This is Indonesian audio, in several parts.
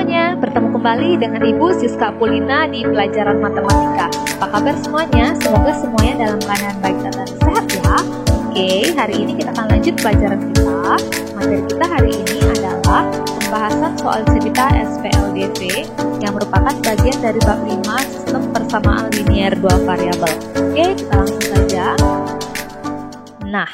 semuanya, bertemu kembali dengan Ibu Siska Pulina di pelajaran matematika. Apa kabar semuanya? Semoga semuanya dalam keadaan baik dan sehat ya. Oke, hari ini kita akan lanjut pelajaran kita. Materi kita hari ini adalah pembahasan soal cerita SPLDV yang merupakan bagian dari bab 5 sistem persamaan linier dua variabel. Oke, kita langsung saja. Nah,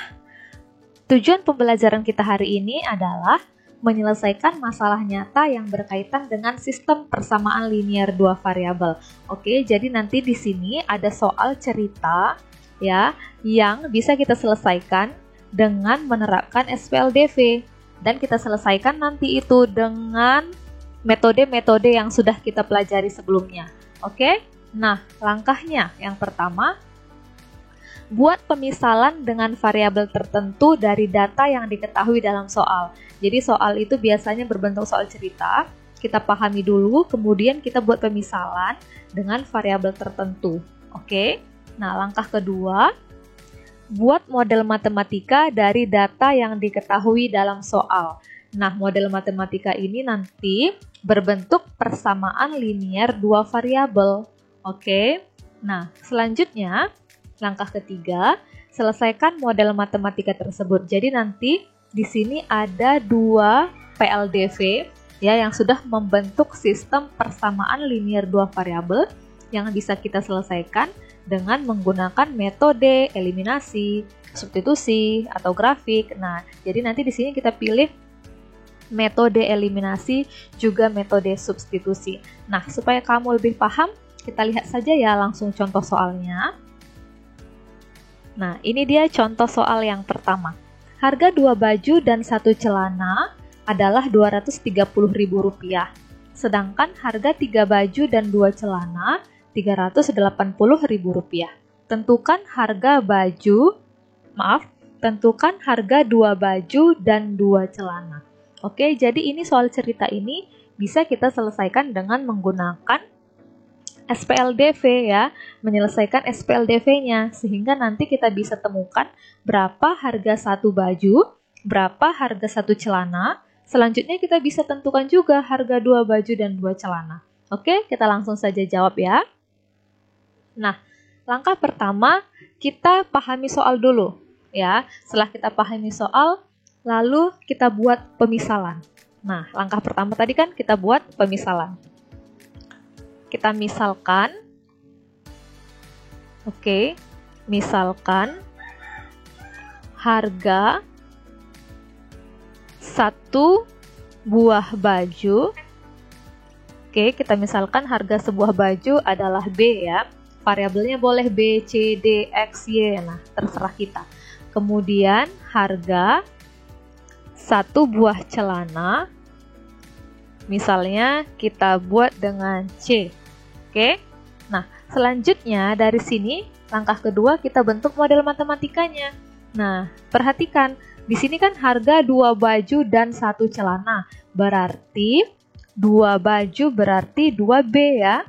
tujuan pembelajaran kita hari ini adalah menyelesaikan masalah nyata yang berkaitan dengan sistem persamaan linier dua variabel. Oke, jadi nanti di sini ada soal cerita ya yang bisa kita selesaikan dengan menerapkan SPLDV dan kita selesaikan nanti itu dengan metode-metode yang sudah kita pelajari sebelumnya. Oke? Nah, langkahnya yang pertama, buat pemisalan dengan variabel tertentu dari data yang diketahui dalam soal. Jadi soal itu biasanya berbentuk soal cerita, kita pahami dulu, kemudian kita buat pemisalan dengan variabel tertentu. Oke? Nah, langkah kedua, buat model matematika dari data yang diketahui dalam soal. Nah, model matematika ini nanti berbentuk persamaan linier dua variabel. Oke? Nah, selanjutnya, langkah ketiga, selesaikan model matematika tersebut. Jadi nanti di sini ada dua PLDV ya yang sudah membentuk sistem persamaan linier dua variabel yang bisa kita selesaikan dengan menggunakan metode eliminasi, substitusi atau grafik. Nah, jadi nanti di sini kita pilih metode eliminasi juga metode substitusi. Nah, supaya kamu lebih paham, kita lihat saja ya langsung contoh soalnya. Nah, ini dia contoh soal yang pertama. Harga 2 baju dan 1 celana adalah Rp230.000. Sedangkan harga 3 baju dan 2 celana Rp380.000. Tentukan harga 2 baju dan 2 celana. Oke, jadi ini soal cerita ini bisa kita selesaikan dengan menggunakan SPLDV ya, menyelesaikan SPLDV-nya sehingga nanti kita bisa temukan berapa harga 1 baju, berapa harga 1 celana. Selanjutnya kita bisa tentukan juga harga 2 baju dan 2 celana. Oke, kita langsung saja jawab ya. Nah, langkah pertama kita pahami soal dulu ya. Setelah kita pahami soal, lalu kita buat pemisalan. Nah, langkah pertama tadi kan kita buat pemisalan. Kita misalkan, oke, misalkan harga 1 buah baju, oke, kita misalkan harga sebuah baju adalah B ya, variabelnya boleh B, C, D, X, Y, nah terserah kita. Kemudian harga 1 buah celana, misalnya kita buat dengan C. Oke. Nah, selanjutnya dari sini langkah kedua kita bentuk model matematikanya. Nah, perhatikan, di sini kan harga 2 baju dan 1 celana. Berarti 2 baju berarti 2B ya.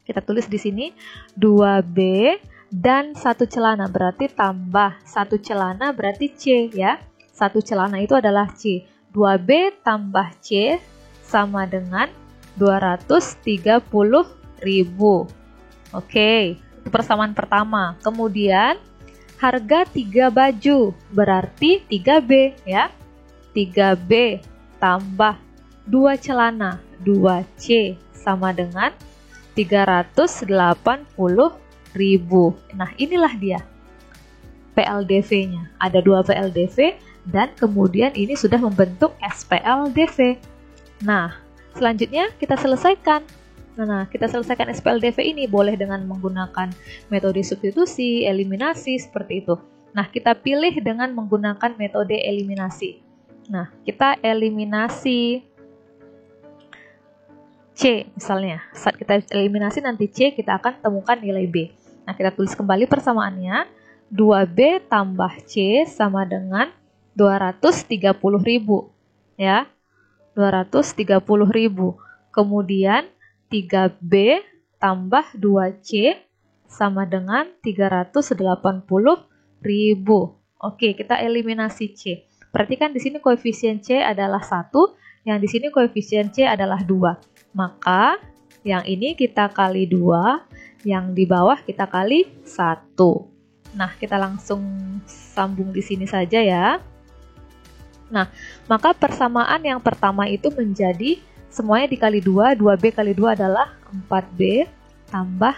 Kita tulis di sini 2B dan 1 celana berarti tambah 1 celana berarti C ya. 1 celana itu adalah C. 2B tambah C sama dengan 230.000. Oke, itu persamaan pertama. Kemudian harga 3 baju berarti 3B ya. 3B tambah 2 celana 2C sama dengan 380.000. Nah, inilah dia PLDV-nya. Ada 2 PLDV dan kemudian ini sudah membentuk SPLDV. Nah, selanjutnya kita selesaikan. Nah, kita selesaikan SPLDV ini boleh dengan menggunakan metode substitusi, eliminasi, seperti itu. Nah, kita pilih dengan menggunakan metode eliminasi. Nah, kita eliminasi C misalnya. Saat kita eliminasi nanti C, kita akan temukan nilai B. Nah, kita tulis kembali persamaannya. 2B tambah C sama dengan 230.000 ya. 230.000. Kemudian 3B tambah 2C sama dengan 380.000. Oke, kita eliminasi C. Perhatikan di sini koefisien C adalah 1 Yang di sini koefisien C adalah 2. Maka yang ini kita kali 2, yang di bawah kita kali 1. Nah, kita langsung sambung di sini saja ya. Nah, maka persamaan yang pertama itu menjadi semuanya dikali 2, 2B kali 2 adalah 4B, tambah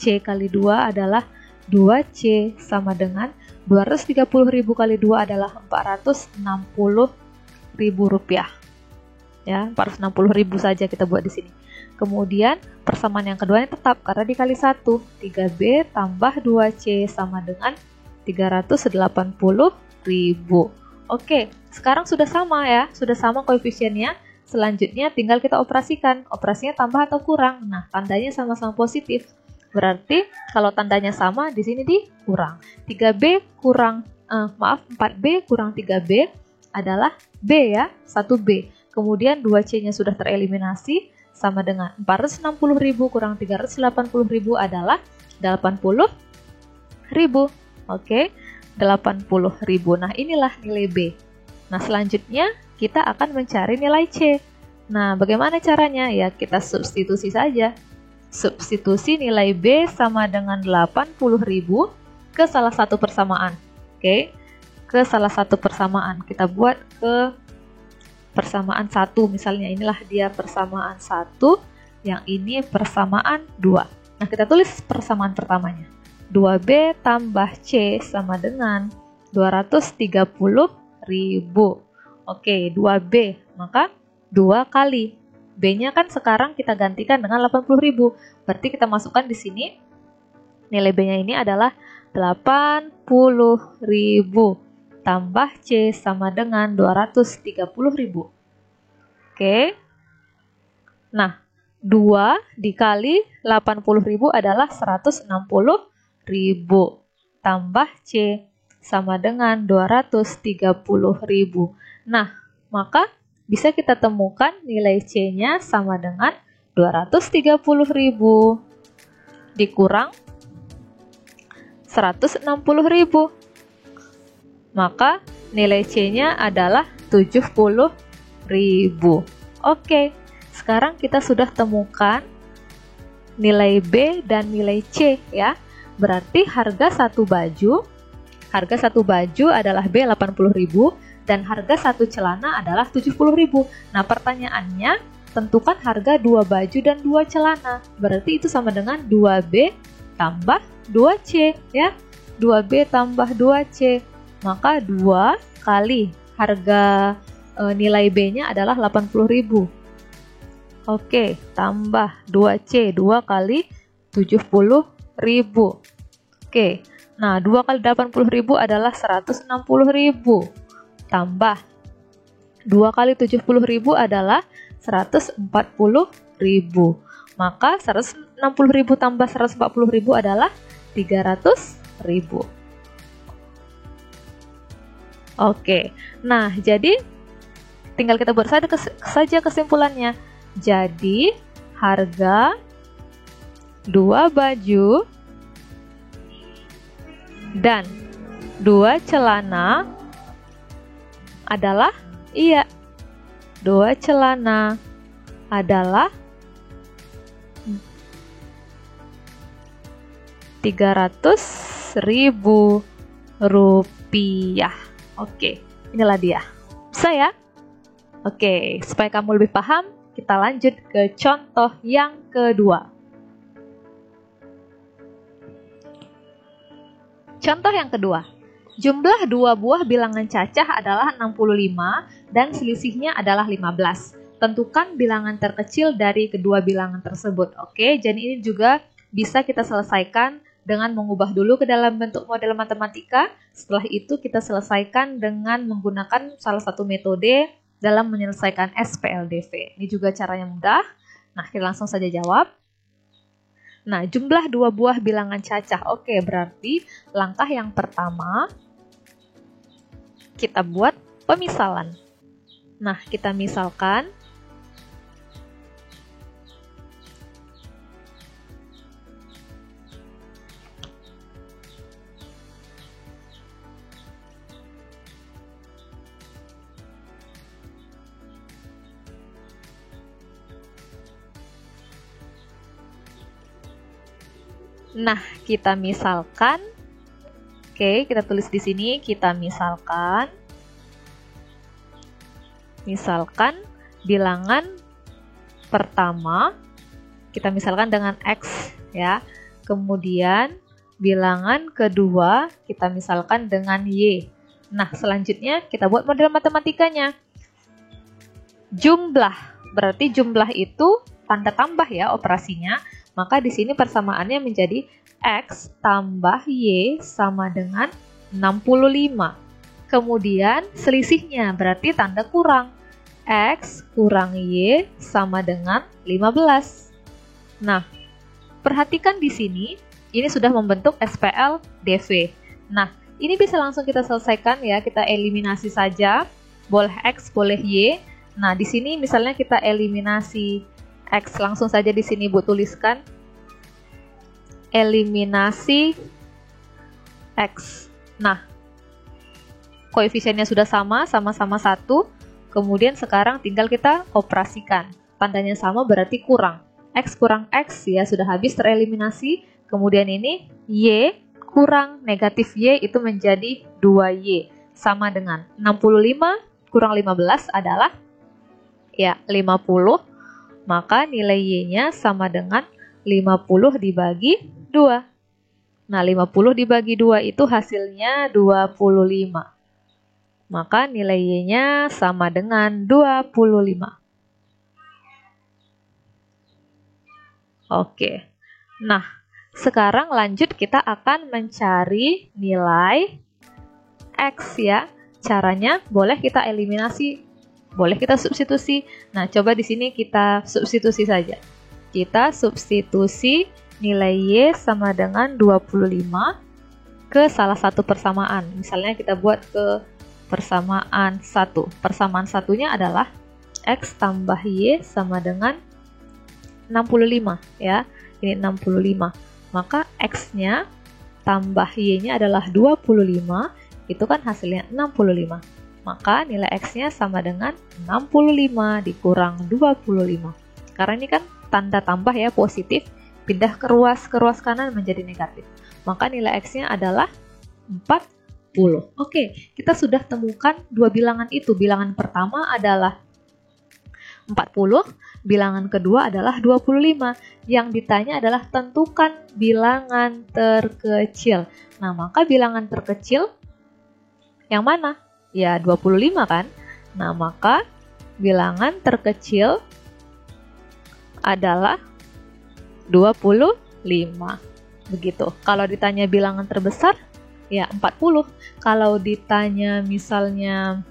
C kali 2 adalah 2C sama dengan 230.000 kali 2 adalah 460.000 rupiah. Ya, 460.000 saja kita buat di sini. Kemudian persamaan yang keduanya tetap karena dikali 1, 3B tambah 2C sama dengan 380.000. Oke, sekarang sudah sama ya, sudah sama koefisiennya. Selanjutnya tinggal kita operasikan. Operasinya tambah atau kurang. Nah, tandanya sama-sama positif. Berarti kalau tandanya sama, di sini dikurang. 4B kurang 3B adalah B ya, 1B. Kemudian 2C-nya sudah tereliminasi, sama dengan 460.000 kurang 380.000 adalah 80.000. Oke, 80.000. Nah, inilah nilai B. Nah, selanjutnya kita akan mencari nilai C. Nah, bagaimana caranya? Ya, kita substitusi saja. Substitusi nilai B sama dengan 80.000 ke salah satu persamaan. Oke, ke salah satu persamaan. Kita buat ke persamaan 1. Misalnya inilah dia persamaan 1, yang ini persamaan 2. Nah, kita tulis persamaan pertamanya. 2B tambah C sama dengan 230.000. Oke, 2B, maka 2 kali. B-nya kan sekarang kita gantikan dengan 80.000. Berarti kita masukkan di sini, nilai B-nya ini adalah 80.000 tambah C sama dengan 230.000. Oke. Nah, 2 dikali 80.000 adalah 160.000 tambah C sama dengan 230.000. Nah, maka bisa kita temukan nilai C-nya sama dengan 230.000 dikurang 160.000. Maka nilai C-nya adalah 70.000. Oke, sekarang kita sudah temukan nilai B dan nilai C ya. Berarti harga satu baju adalah B 80.000 dan harga satu celana adalah 70.000. Nah, pertanyaannya tentukan harga 2 baju dan 2 celana. Berarti itu sama dengan 2B tambah 2C ya. 2B tambah 2C. Maka 2 kali harga nilai B-nya adalah 80.000. Oke, tambah 2C, 2 kali 70.000. Oke, nah 2 kali 80.000 adalah 160.000. Tambah 2 kali 70.000 adalah 140.000. Maka 160.000 tambah 140.000 adalah 300.000. Oke, nah jadi tinggal kita buat saja kesimpulannya. Jadi harga 2 baju dan 2 celana adalah 2 celana adalah 300.000 rupiah. Oke, inilah dia. Bisa ya? Oke, supaya kamu lebih paham, kita lanjut ke contoh yang kedua. Contoh yang kedua. Jumlah 2 buah bilangan cacah adalah 65 dan selisihnya adalah 15. Tentukan bilangan terkecil dari kedua bilangan tersebut. Oke, jadi ini juga bisa kita selesaikan dengan mengubah dulu ke dalam bentuk model matematika. Setelah itu kita selesaikan dengan menggunakan salah satu metode dalam menyelesaikan SPLDV. Ini juga caranya mudah. Nah, kita langsung saja jawab. Nah, jumlah 2 buah bilangan cacah. Oke, berarti langkah yang pertama kita buat pemisalan. Nah, kita misalkan Nah, kita misalkan, oke, kita tulis di sini, kita misalkan bilangan pertama, kita misalkan dengan X ya. Kemudian bilangan kedua, kita misalkan dengan Y. Nah, selanjutnya kita buat model matematikanya. Jumlah, berarti jumlah itu tanda tambah ya operasinya. Maka di sini persamaannya menjadi X tambah Y sama dengan 65. Kemudian selisihnya berarti tanda kurang. X kurang Y sama dengan 15. Nah, perhatikan di sini, ini sudah membentuk SPL DV. Nah, ini bisa langsung kita selesaikan ya, kita eliminasi saja. Boleh X, boleh Y. Nah, di sini misalnya kita eliminasi X, langsung saja di sini Bu tuliskan eliminasi X. Nah, koefisiennya sudah sama-sama 1. Kemudian sekarang tinggal kita operasikan. Tandanya sama berarti kurang. X kurang X ya sudah habis tereliminasi. Kemudian ini Y kurang negatif Y itu menjadi 2Y. Sama dengan 65 kurang 15 adalah ya 50. Maka nilai Y-nya sama dengan 50 dibagi 2. Nah, 50 dibagi 2 itu hasilnya 25. Maka nilai Y-nya sama dengan 25. Oke. Nah, sekarang lanjut kita akan mencari nilai X ya. Caranya boleh kita eliminasi, boleh kita substitusi. Nah, coba di sini kita substitusi saja. Kita substitusi nilai Y sama dengan 25 ke salah satu persamaan. Misalnya kita buat ke persamaan 1. Persamaan satunya adalah X tambah Y sama dengan 65 ya. Ini 65. Maka X-nya tambah Y-nya adalah 25. Itu kan hasilnya 65. Maka nilai X-nya sama dengan 65 dikurang 25. Karena ini kan tanda tambah ya, positif, pindah ke ruas kanan menjadi negatif. Maka nilai X-nya adalah 40. Oke, kita sudah temukan dua bilangan itu. Bilangan pertama adalah 40, bilangan kedua adalah 25. Yang ditanya adalah tentukan bilangan terkecil. Nah, maka bilangan terkecil yang mana? Ya, 25 kan? Nah, maka bilangan terkecil adalah 25. Begitu. Kalau ditanya bilangan terbesar, ya 40. Kalau ditanya misalnya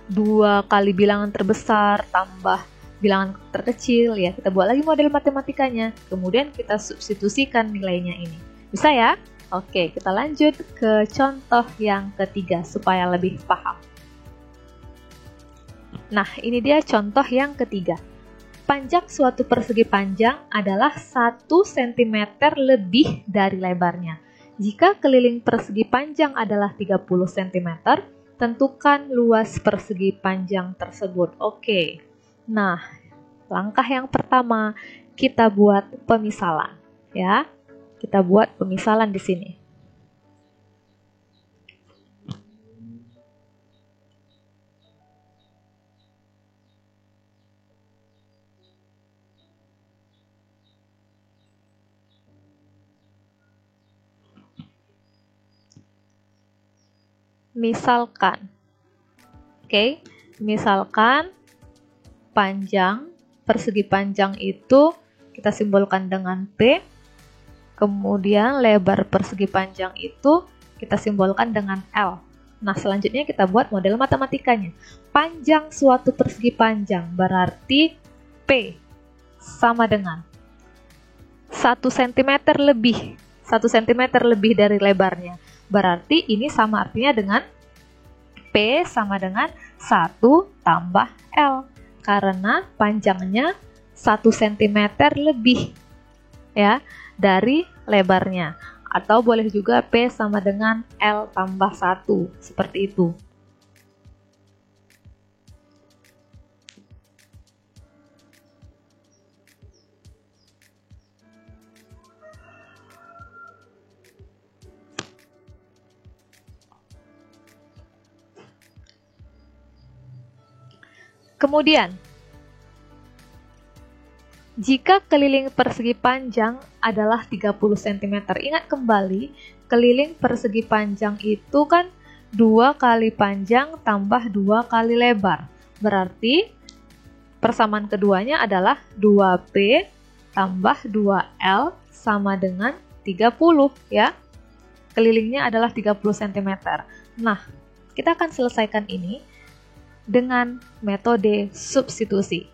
2 kali bilangan terbesar tambah bilangan terkecil, ya kita buat lagi model matematikanya. Kemudian kita substitusikan nilainya ini. Bisa ya? Oke, kita lanjut ke contoh yang ketiga supaya lebih paham. Nah, ini dia contoh yang ketiga. Panjang suatu persegi panjang adalah 1 cm lebih dari lebarnya. Jika keliling persegi panjang adalah 30 cm, tentukan luas persegi panjang tersebut. Oke. Nah, langkah yang pertama kita buat pemisalan, ya. Kita buat pemisalan di sini. Misalkan, oke, misalkan panjang, persegi panjang itu kita simbolkan dengan P, kemudian lebar persegi panjang itu kita simbolkan dengan L. Nah, selanjutnya kita buat model matematikanya. Panjang suatu persegi panjang berarti P sama dengan 1 cm lebih. 1 cm lebih dari lebarnya. Berarti ini sama artinya dengan P sama dengan 1 tambah L. Karena panjangnya 1 cm lebih ya dari lebarnya. Atau boleh juga P sama dengan L tambah 1. Seperti itu. Kemudian, jika keliling persegi panjang adalah 30 cm, ingat kembali, keliling persegi panjang itu kan 2 kali panjang tambah 2 kali lebar. Berarti persamaan keduanya adalah 2P tambah 2L sama dengan 30 ya. Kelilingnya adalah 30 cm. Nah, kita akan selesaikan ini dengan metode substitusi.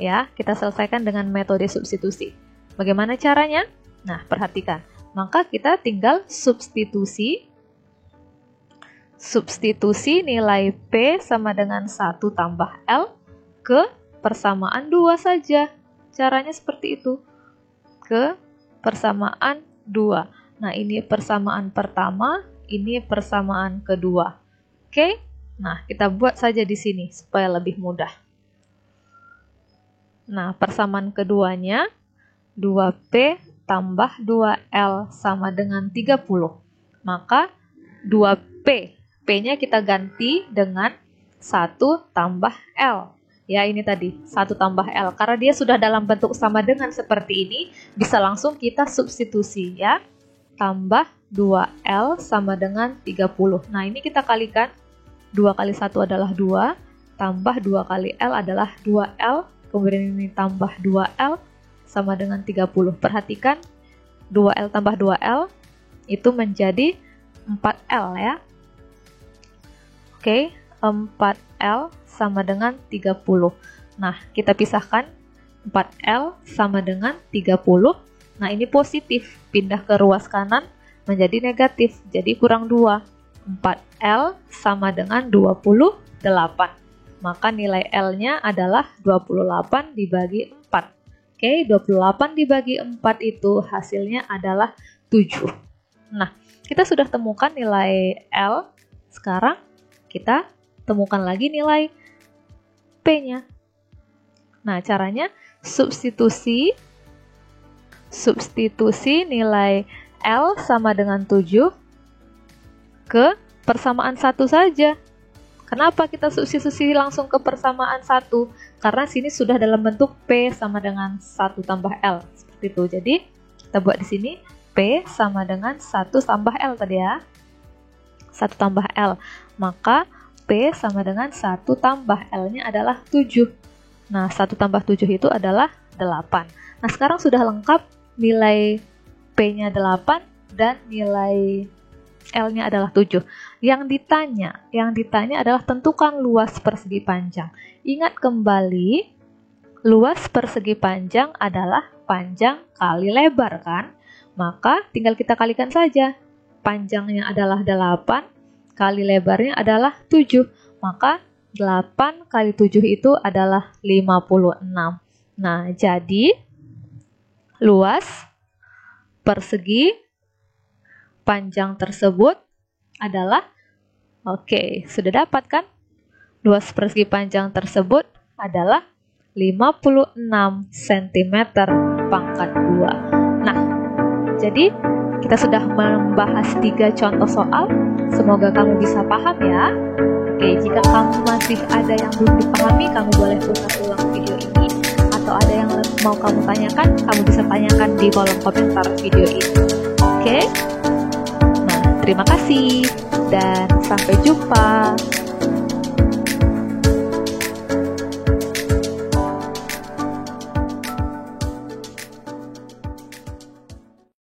Ya, kita selesaikan dengan metode substitusi. Bagaimana caranya? Nah, perhatikan. Maka kita tinggal substitusi nilai P sama dengan 1 tambah L ke persamaan 2 saja. Caranya seperti itu. Ke persamaan 2. Nah, ini persamaan pertama, ini persamaan kedua. Oke? Nah, kita buat saja di sini supaya lebih mudah. Nah, persamaan keduanya 2P tambah 2L sama dengan 30. Maka 2P, P-nya kita ganti dengan 1 tambah L. Ya, ini tadi 1 tambah L. Karena dia sudah dalam bentuk sama dengan seperti ini, bisa langsung kita substitusi ya. Tambah 2L sama dengan 30. Nah, ini kita kalikan. 2 kali 1 adalah 2, tambah 2 kali L adalah 2L. Kemudian ini tambah 2L sama dengan 30. Perhatikan 2L tambah 2L itu menjadi 4L ya. Oke, 4L sama dengan 30. Nah, kita pisahkan 4L sama dengan 30. Nah, ini positif, pindah ke ruas kanan menjadi negatif, jadi kurang 2. 4L sama dengan 28. Maka nilai L-nya adalah 28 dibagi 4. Oke, 28 dibagi 4 itu hasilnya adalah 7. Nah, kita sudah temukan nilai L. Sekarang kita temukan lagi nilai P-nya. Nah, caranya substitusi nilai L sama dengan 7 ke persamaan 1 saja. Kenapa kita substitusi langsung ke persamaan 1? Karena sini sudah dalam bentuk P sama dengan 1 tambah L. Seperti itu. Jadi, kita buat di sini P sama dengan 1 tambah L tadi ya. 1 tambah L. Maka P sama dengan 1 tambah L-nya adalah 7. Nah, 1 tambah 7 itu adalah 8. Nah, sekarang sudah lengkap nilai P-nya 8 dan nilai L-nya adalah 7. Yang ditanya adalah tentukan luas persegi panjang. Ingat kembali, luas persegi panjang adalah panjang kali lebar kan? Maka tinggal kita kalikan saja. Panjangnya adalah 8, kali lebarnya adalah 7. Maka 8 kali 7 itu adalah 56. Nah, jadi luas persegi panjang tersebut adalah, oke, sudah dapat kan? Luas persegi panjang tersebut adalah 56 cm pangkat 2. Nah, jadi kita sudah membahas 3 contoh soal. Semoga kamu bisa paham ya. Oke, jika kamu masih ada yang belum dipahami, kamu boleh putar ulang video ini. Atau ada yang mau kamu tanyakan, kamu bisa tanyakan di kolom komentar video ini. Oke? Terima kasih dan sampai jumpa.